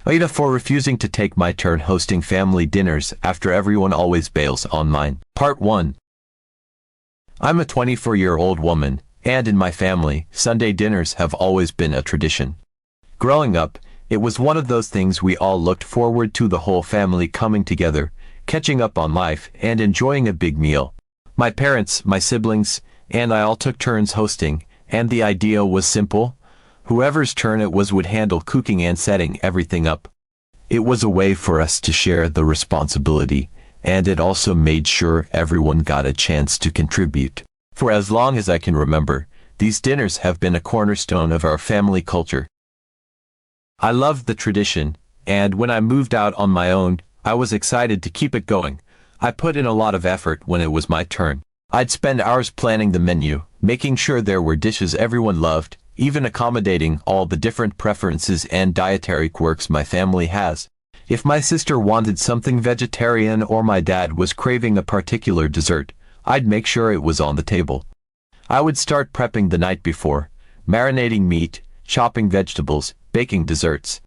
AITA for refusing to take my turn hosting family dinners after everyone always bails on mine. Part 1. I'm a 24-year-old woman, and in my family, Sunday dinners have always been a tradition. Growing up, it was one of those things we all looked forward to, the whole family coming together, catching up on life, and enjoying a big meal. My parents, my siblings, and I all took turns hosting, and the idea was simple. Whoever's turn it was would handle cooking and setting everything up. It was a way for us to share the responsibility, and it also made sure everyone got a chance to contribute. For as long as I can remember, these dinners have been a cornerstone of our family culture. I loved the tradition, and when I moved out on my own, I was excited to keep it going. I put in a lot of effort when it was my turn. I'd spend hours planning the menu, making sure there were dishes everyone loved, even accommodating all the different preferences and dietary quirks my family has. If my sister wanted something vegetarian or my dad was craving a particular dessert, I'd make sure it was on the table. I would start prepping the night before, marinating meat, chopping vegetables, baking desserts.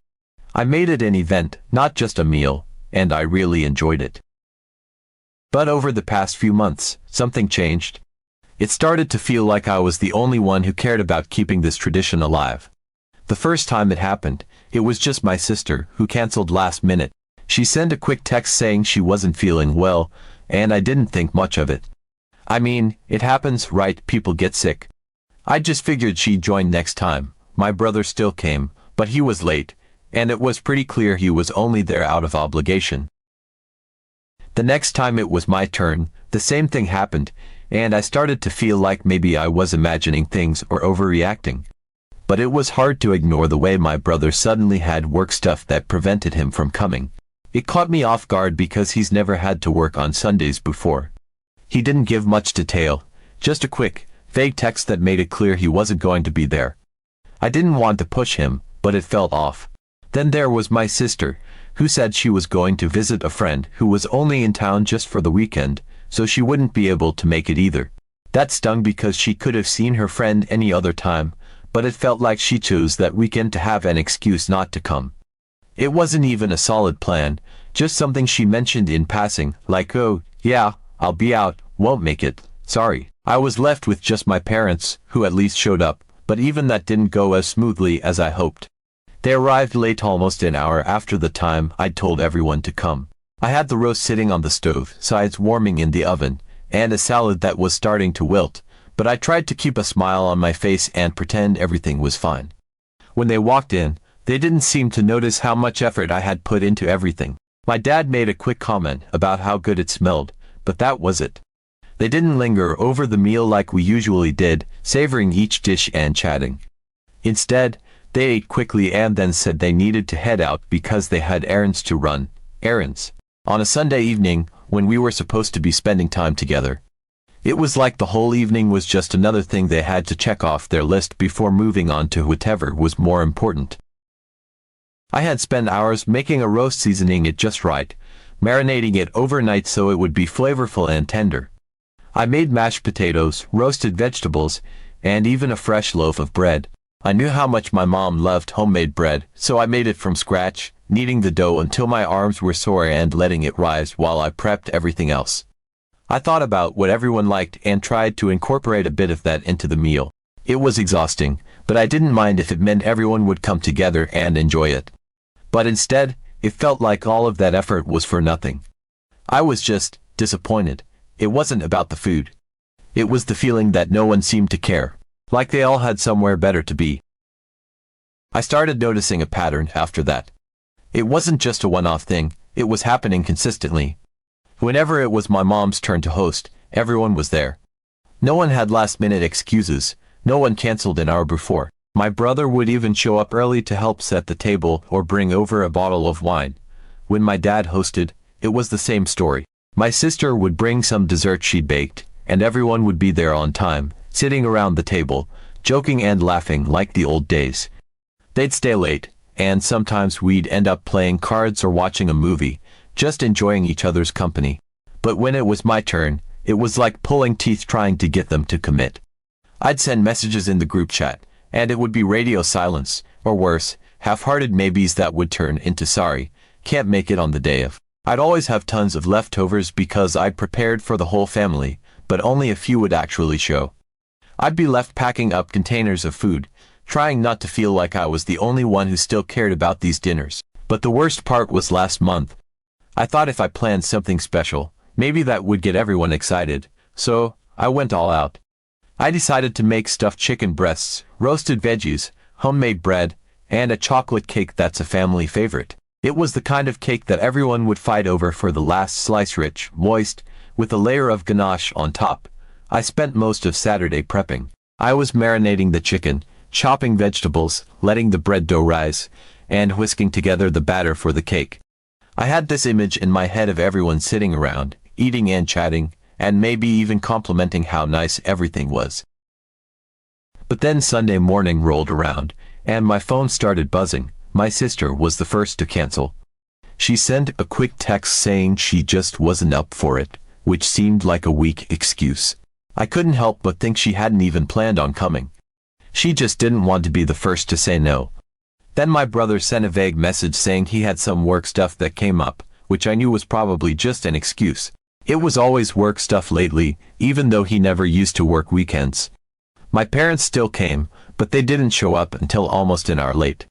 I made it an event, not just a meal, and I really enjoyed it. But over the past few months, something changed. It started to feel like I was the only one who cared about keeping this tradition alive. The first time it happened, it was just my sister, who canceled last minute. She sent a quick text saying she wasn't feeling well, and I didn't think much of it. I mean, it happens, right? People get sick. I just figured she'd join next time. My brother still came, but he was late, and it was pretty clear he was only there out of obligation. The next time it was my turn, the same thing happened, and I started to feel like maybe I was imagining things or overreacting. But it was hard to ignore the way my brother suddenly had work stuff that prevented him from coming. It caught me off guard because he's never had to work on Sundays before. He didn't give much detail, just a quick, vague text that made it clear he wasn't going to be there. I didn't want to push him, but it felt off. Then there was my sister, who said she was going to visit a friend who was only in town just for the weekend, so she wouldn't be able to make it either. That stung because she could have seen her friend any other time, but it felt like she chose that weekend to have an excuse not to come. It wasn't even a solid plan, just something she mentioned in passing, like, "Oh, yeah, I'll be out, won't make it, sorry." I was left with just my parents, who at least showed up, but even that didn't go as smoothly as I hoped. They arrived late, almost an hour after the time I'd told everyone to come. I had the roast sitting on the stove, sides warming in the oven, and a salad that was starting to wilt, but I tried to keep a smile on my face and pretend everything was fine. When they walked in, they didn't seem to notice how much effort I had put into everything. My dad made a quick comment about how good it smelled, but that was it. They didn't linger over the meal like we usually did, savoring each dish and chatting. Instead, they ate quickly and then said they needed to head out because they had errands to run. Errands. On a Sunday evening, when we were supposed to be spending time together. It was like the whole evening was just another thing they had to check off their list before moving on to whatever was more important. I had spent hours making a roast, seasoning it just right, marinating it overnight so it would be flavorful and tender. I made mashed potatoes, roasted vegetables, and even a fresh loaf of bread. I knew how much my mom loved homemade bread, so I made it from scratch, kneading the dough until my arms were sore and letting it rise while I prepped everything else. I thought about what everyone liked and tried to incorporate a bit of that into the meal. It was exhausting, but I didn't mind if it meant everyone would come together and enjoy it. But instead, it felt like all of that effort was for nothing. I was just disappointed. It wasn't about the food. It was the feeling that no one seemed to care. Like they all had somewhere better to be. I started noticing a pattern after that. It wasn't just a one-off thing, it was happening consistently. Whenever it was my mom's turn to host, everyone was there. No one had last-minute excuses, no one canceled an hour before. My brother would even show up early to help set the table or bring over a bottle of wine. When my dad hosted, it was the same story. My sister would bring some dessert she'd baked, and everyone would be there on time, sitting around the table, joking and laughing like the old days. They'd stay late, and sometimes we'd end up playing cards or watching a movie, just enjoying each other's company. But when it was my turn, it was like pulling teeth trying to get them to commit. I'd send messages in the group chat, and it would be radio silence, or worse, half-hearted maybes that would turn into sorry, can't make it on the day of. I'd always have tons of leftovers because I'd prepared for the whole family, but only a few would actually show. I'd be left packing up containers of food, trying not to feel like I was the only one who still cared about these dinners. But the worst part was last month. I thought if I planned something special, maybe that would get everyone excited, so I went all out. I decided to make stuffed chicken breasts, roasted veggies, homemade bread, and a chocolate cake that's a family favorite. It was the kind of cake that everyone would fight over for the last slice, rich, moist, with a layer of ganache on top. I spent most of Saturday prepping. I was marinating the chicken, chopping vegetables, letting the bread dough rise, and whisking together the batter for the cake. I had this image in my head of everyone sitting around, eating and chatting, and maybe even complimenting how nice everything was. But then Sunday morning rolled around, and my phone started buzzing. My sister was the first to cancel. She sent a quick text saying she just wasn't up for it, which seemed like a weak excuse. I couldn't help but think she hadn't even planned on coming. She just didn't want to be the first to say no. Then my brother sent a vague message saying he had some work stuff that came up, which I knew was probably just an excuse. It was always work stuff lately, even though he never used to work weekends. My parents still came, but they didn't show up until almost an hour late.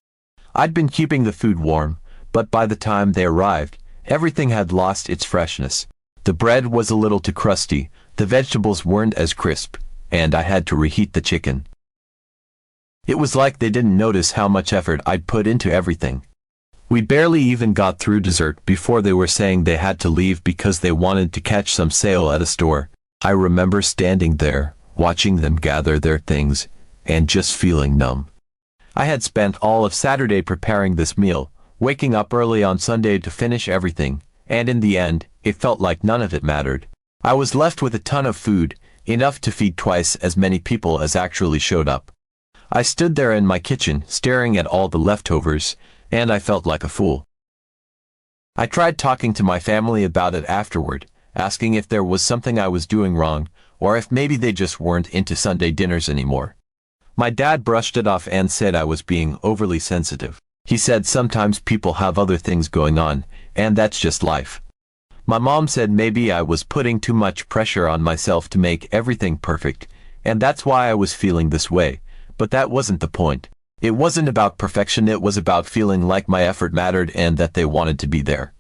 I'd been keeping the food warm, but by the time they arrived, everything had lost its freshness. The bread was a little too crusty, the vegetables weren't as crisp, and I had to reheat the chicken. It was like they didn't notice how much effort I'd put into everything. We barely even got through dessert before they were saying they had to leave because they wanted to catch some sale at a store. I remember standing there, watching them gather their things, and just feeling numb. I had spent all of Saturday preparing this meal, waking up early on Sunday to finish everything, and in the end, it felt like none of it mattered. I was left with a ton of food, enough to feed twice as many people as actually showed up. I stood there in my kitchen, staring at all the leftovers, and I felt like a fool. I tried talking to my family about it afterward, asking if there was something I was doing wrong, or if maybe they just weren't into Sunday dinners anymore. My dad brushed it off and said I was being overly sensitive. He said sometimes people have other things going on, and that's just life. My mom said maybe I was putting too much pressure on myself to make everything perfect, and that's why I was feeling this way, but that wasn't the point. It wasn't about perfection, it was about feeling like my effort mattered and that they wanted to be there.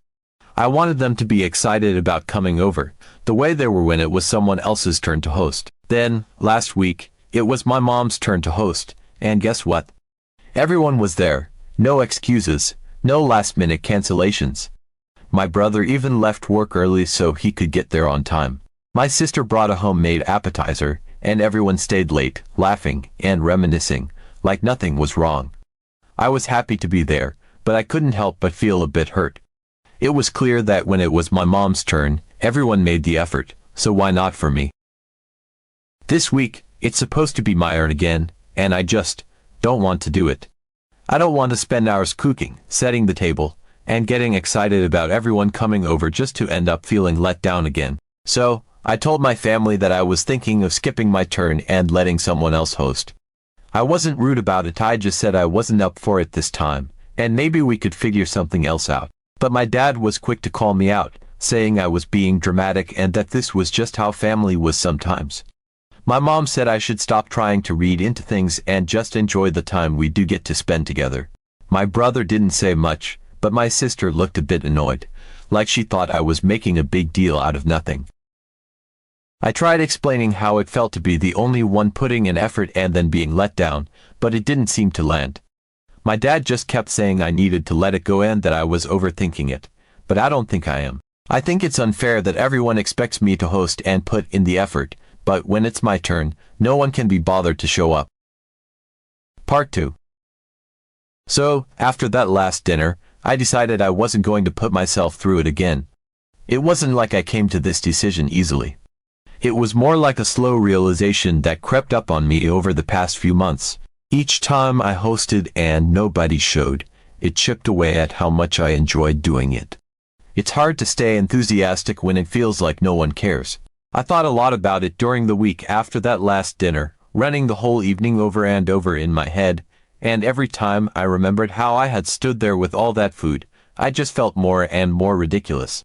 I wanted them to be excited about coming over, the way they were when it was someone else's turn to host. Then, last week, it was my mom's turn to host, and guess what? Everyone was there, no excuses, no last-minute cancellations. My brother even left work early so he could get there on time. My sister brought a homemade appetizer, and everyone stayed late, laughing and reminiscing, like nothing was wrong. I was happy to be there, but I couldn't help but feel a bit hurt. It was clear that when it was my mom's turn, everyone made the effort, so why not for me? This week, it's supposed to be my turn again, and I just don't want to do it. I don't want to spend hours cooking, setting the table, and getting excited about everyone coming over just to end up feeling let down again. So, I told my family that I was thinking of skipping my turn and letting someone else host. I wasn't rude about it, I just said I wasn't up for it this time, and maybe we could figure something else out. But my dad was quick to call me out, saying I was being dramatic and that this was just how family was sometimes. My mom said I should stop trying to read into things and just enjoy the time we do get to spend together. My brother didn't say much, but my sister looked a bit annoyed, like she thought I was making a big deal out of nothing. I tried explaining how it felt to be the only one putting in effort and then being let down, but it didn't seem to land. My dad just kept saying I needed to let it go and that I was overthinking it, but I don't think I am. I think it's unfair that everyone expects me to host and put in the effort, but when it's my turn, no one can be bothered to show up. Part 2. So, after that last dinner, I decided I wasn't going to put myself through it again. It wasn't like I came to this decision easily. It was more like a slow realization that crept up on me over the past few months. Each time I hosted and nobody showed, it chipped away at how much I enjoyed doing it. It's hard to stay enthusiastic when it feels like no one cares. I thought a lot about it during the week after that last dinner, running the whole evening over and over in my head, and every time I remembered how I had stood there with all that food, I just felt more and more ridiculous.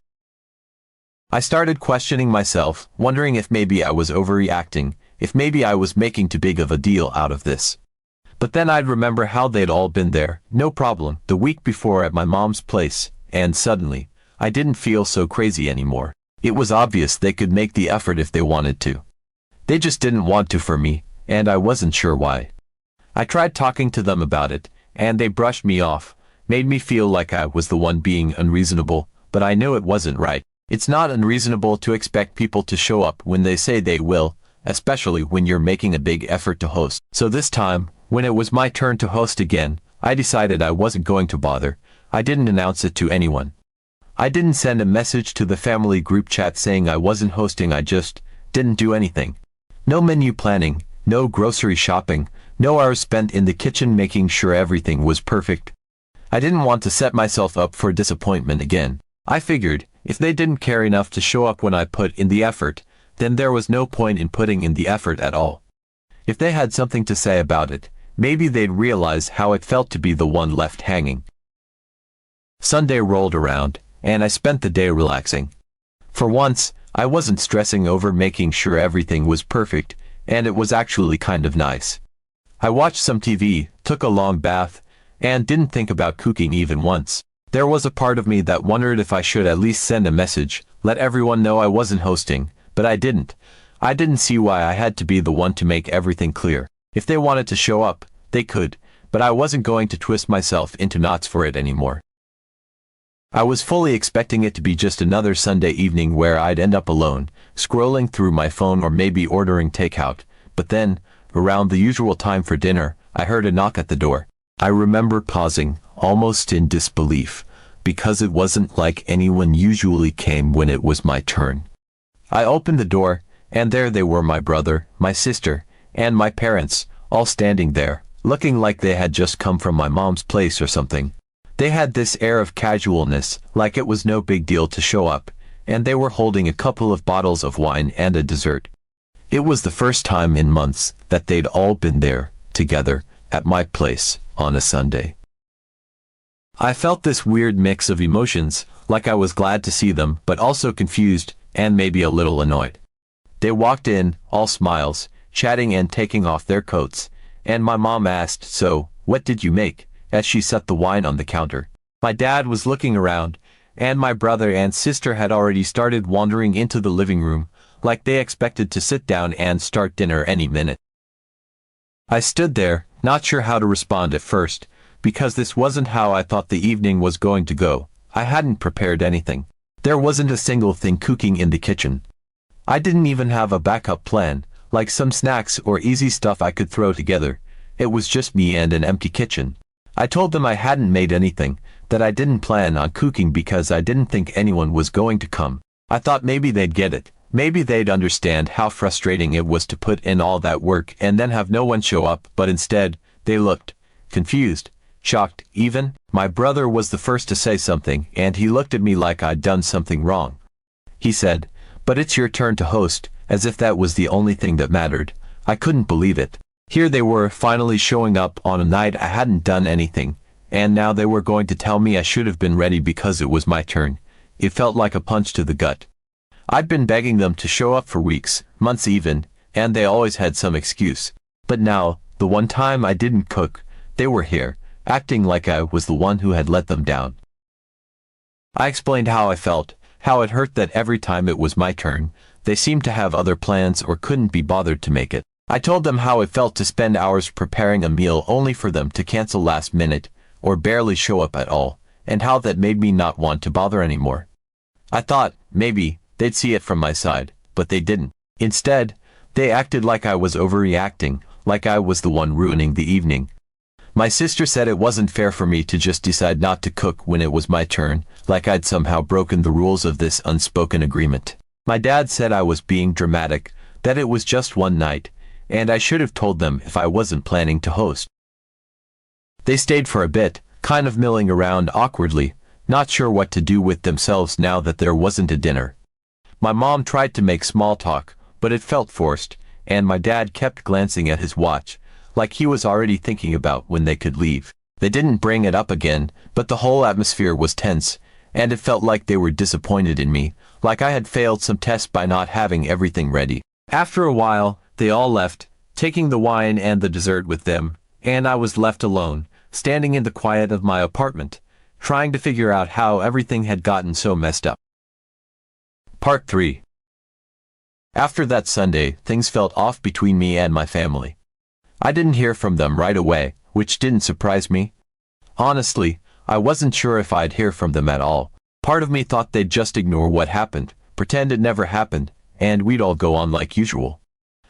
I started questioning myself, wondering if maybe I was overreacting, if maybe I was making too big of a deal out of this. But then I'd remember how they'd all been there, no problem, the week before at my mom's place, and suddenly, I didn't feel so crazy anymore. It was obvious they could make the effort if they wanted to. They just didn't want to for me, and I wasn't sure why. I tried talking to them about it, and they brushed me off, made me feel like I was the one being unreasonable, but I knew it wasn't right. It's not unreasonable to expect people to show up when they say they will, especially when you're making a big effort to host. So this time, when it was my turn to host again, I decided I wasn't going to bother. I didn't announce it to anyone. I didn't send a message to the family group chat saying I wasn't hosting. I just didn't do anything. No menu planning, no grocery shopping, no hours spent in the kitchen making sure everything was perfect. I didn't want to set myself up for disappointment again. I figured, if they didn't care enough to show up when I put in the effort, then there was no point in putting in the effort at all. If they had something to say about it, maybe they'd realize how it felt to be the one left hanging. Sunday rolled around, and I spent the day relaxing. For once, I wasn't stressing over making sure everything was perfect, and it was actually kind of nice. I watched some TV, took a long bath, and didn't think about cooking even once. There was a part of me that wondered if I should at least send a message, let everyone know I wasn't hosting, but I didn't. I didn't see why I had to be the one to make everything clear. If they wanted to show up, they could, but I wasn't going to twist myself into knots for it anymore. I was fully expecting it to be just another Sunday evening where I'd end up alone, scrolling through my phone or maybe ordering takeout, but then, around the usual time for dinner, I heard a knock at the door. I remember pausing, almost in disbelief, because it wasn't like anyone usually came when it was my turn. I opened the door, and there they were, my brother, my sister, and my parents, all standing there, looking like they had just come from my mom's place or something. They had this air of casualness, like it was no big deal to show up, and they were holding a couple of bottles of wine and a dessert. It was the first time in months that they'd all been there, together, at my place, on a Sunday. I felt this weird mix of emotions, like I was glad to see them, but also confused, and maybe a little annoyed. They walked in, all smiles, chatting and taking off their coats, and my mom asked, "So, what did you make?" as she set the wine on the counter. My dad was looking around, and my brother and sister had already started wandering into the living room, like they expected to sit down and start dinner any minute. I stood there, not sure how to respond at first, because this wasn't how I thought the evening was going to go. I hadn't prepared anything. There wasn't a single thing cooking in the kitchen. I didn't even have a backup plan, like some snacks or easy stuff I could throw together. It was just me and an empty kitchen. I told them I hadn't made anything, that I didn't plan on cooking because I didn't think anyone was going to come. I thought maybe they'd get it. Maybe they'd understand how frustrating it was to put in all that work and then have no one show up, but instead, they looked confused, shocked even. My brother was the first to say something, and he looked at me like I'd done something wrong. He said, "But it's your turn to host," as if that was the only thing that mattered. I couldn't believe it. Here they were, finally showing up on a night I hadn't done anything, and now they were going to tell me I should have been ready because it was my turn. It felt like a punch to the gut. I'd been begging them to show up for weeks, months even, and they always had some excuse. But now, the one time I didn't cook, they were here, acting like I was the one who had let them down. I explained how I felt, how it hurt that every time it was my turn, they seemed to have other plans or couldn't be bothered to make it. I told them how it felt to spend hours preparing a meal only for them to cancel last minute, or barely show up at all, and how that made me not want to bother anymore. I thought, maybe, they'd see it from my side, but they didn't. Instead, they acted like I was overreacting, like I was the one ruining the evening. My sister said it wasn't fair for me to just decide not to cook when it was my turn, like I'd somehow broken the rules of this unspoken agreement. My dad said I was being dramatic, that it was just one night, and I should have told them if I wasn't planning to host. They stayed for a bit, kind of milling around awkwardly, not sure what to do with themselves now that there wasn't a dinner. My mom tried to make small talk, but it felt forced, and my dad kept glancing at his watch, like he was already thinking about when they could leave. They didn't bring it up again, but the whole atmosphere was tense, and it felt like they were disappointed in me, like I had failed some test by not having everything ready. After a while, they all left, taking the wine and the dessert with them, and I was left alone, standing in the quiet of my apartment, trying to figure out how everything had gotten so messed up. Part 3. After that Sunday, things felt off between me and my family. I didn't hear from them right away, which didn't surprise me. Honestly, I wasn't sure if I'd hear from them at all. Part of me thought they'd just ignore what happened, pretend it never happened, and we'd all go on like usual.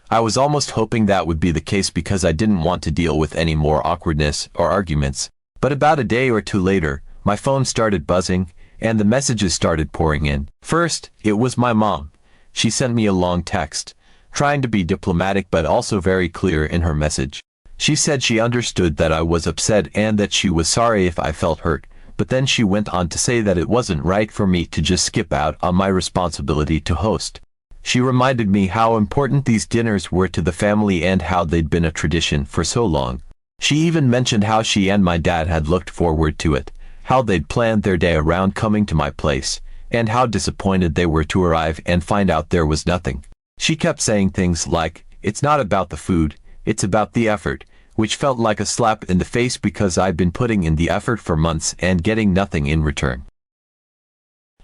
I was almost hoping that would be the case because I didn't want to deal with any more awkwardness or arguments. But about a day or two later, my phone started buzzing, and the messages started pouring in. First, it was my mom. She sent me a long text, trying to be diplomatic but also very clear in her message. She said she understood that I was upset and that she was sorry if I felt hurt, but then she went on to say that it wasn't right for me to just skip out on my responsibility to host. She reminded me how important these dinners were to the family and how they'd been a tradition for so long. She even mentioned how she and my dad had looked forward to it, how they'd planned their day around coming to my place, and how disappointed they were to arrive and find out there was nothing. She kept saying things like, "It's not about the food, it's about the effort," which felt like a slap in the face because I'd been putting in the effort for months and getting nothing in return.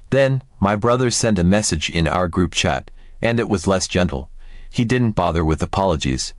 Then, my brother sent a message in our group chat, and it was less gentle. He didn't bother with apologies.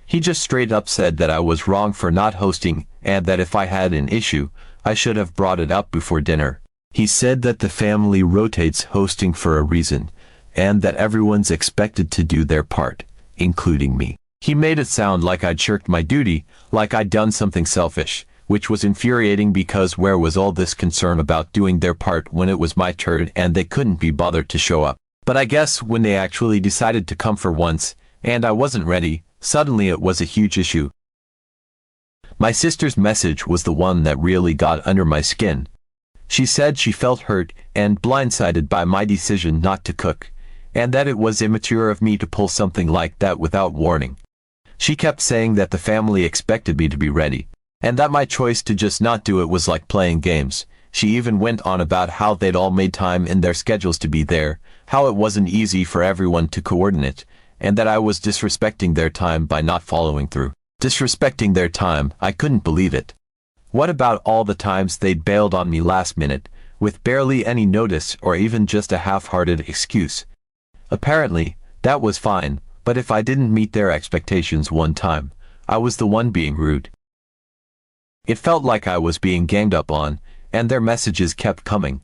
He just straight up said that I was wrong for not hosting and that if I had an issue, I should have brought it up before dinner. He said that the family rotates hosting for a reason, and that everyone's expected to do their part, including me. He made it sound like I'd shirked my duty, like I'd done something selfish, which was infuriating because where was all this concern about doing their part when it was my turn and they couldn't be bothered to show up? But I guess when they actually decided to come for once, and I wasn't ready, suddenly it was a huge issue. My sister's message was the one that really got under my skin. She said she felt hurt and blindsided by my decision not to cook, and that it was immature of me to pull something like that without warning. She kept saying that the family expected me to be ready, and that my choice to just not do it was like playing games. She even went on about how they'd all made time in their schedules to be there, how it wasn't easy for everyone to coordinate, and that I was disrespecting their time by not following through. Disrespecting their time, I couldn't believe it. What about all the times they'd bailed on me last minute, with barely any notice or even just a half-hearted excuse? Apparently, that was fine, but if I didn't meet their expectations one time, I was the one being rude. It felt like I was being ganged up on, and their messages kept coming.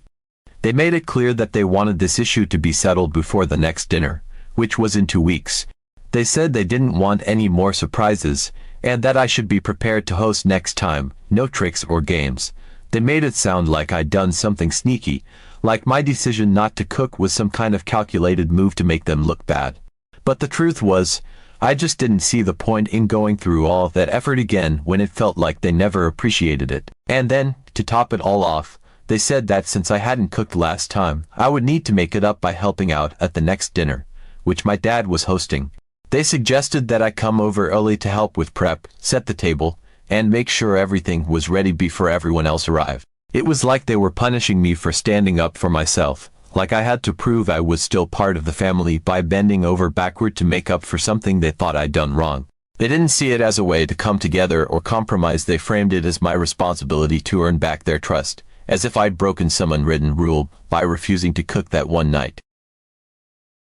They made it clear that they wanted this issue to be settled before the next dinner, which was in 2 weeks. They said they didn't want any more surprises, and that I should be prepared to host next time, no tricks or games. They made it sound like I'd done something sneaky, like my decision not to cook was some kind of calculated move to make them look bad. But the truth was, I just didn't see the point in going through all that effort again when it felt like they never appreciated it. And then, to top it all off, they said that since I hadn't cooked last time, I would need to make it up by helping out at the next dinner, which my dad was hosting. They suggested that I come over early to help with prep, set the table, and make sure everything was ready before everyone else arrived. It was like they were punishing me for standing up for myself, like I had to prove I was still part of the family by bending over backward to make up for something they thought I'd done wrong. They didn't see it as a way to come together or compromise. They framed it as my responsibility to earn back their trust, as if I'd broken some unwritten rule by refusing to cook that one night.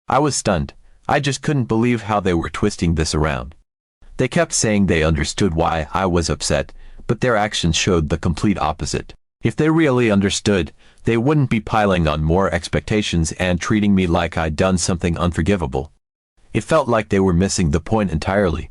I was stunned. I just couldn't believe how they were twisting this around. They kept saying they understood why I was upset, but their actions showed the complete opposite. If they really understood, they wouldn't be piling on more expectations and treating me like I'd done something unforgivable. It felt like they were missing the point entirely.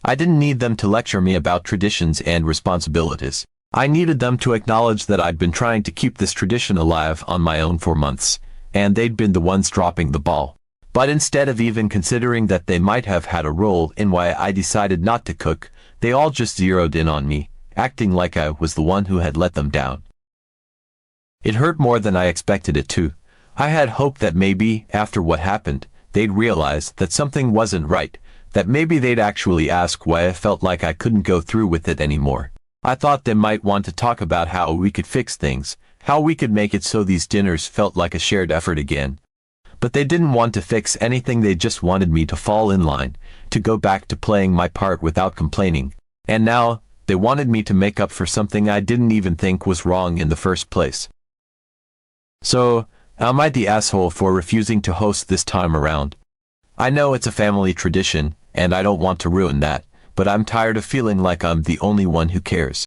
I didn't need them to lecture me about traditions and responsibilities. I needed them to acknowledge that I'd been trying to keep this tradition alive on my own for months, and they'd been the ones dropping the ball. But instead of even considering that they might have had a role in why I decided not to cook, they all just zeroed in on me, acting like I was the one who had let them down. It hurt more than I expected it to. I had hoped that maybe, after what happened, they'd realize that something wasn't right, that maybe they'd actually ask why I felt like I couldn't go through with it anymore. I thought they might want to talk about how we could fix things, how we could make it so these dinners felt like a shared effort again. But they didn't want to fix anything, they just wanted me to fall in line, to go back to playing my part without complaining. And now, they wanted me to make up for something I didn't even think was wrong in the first place. So, am I the asshole for refusing to host this time around? I know it's a family tradition, and I don't want to ruin that, but I'm tired of feeling like I'm the only one who cares.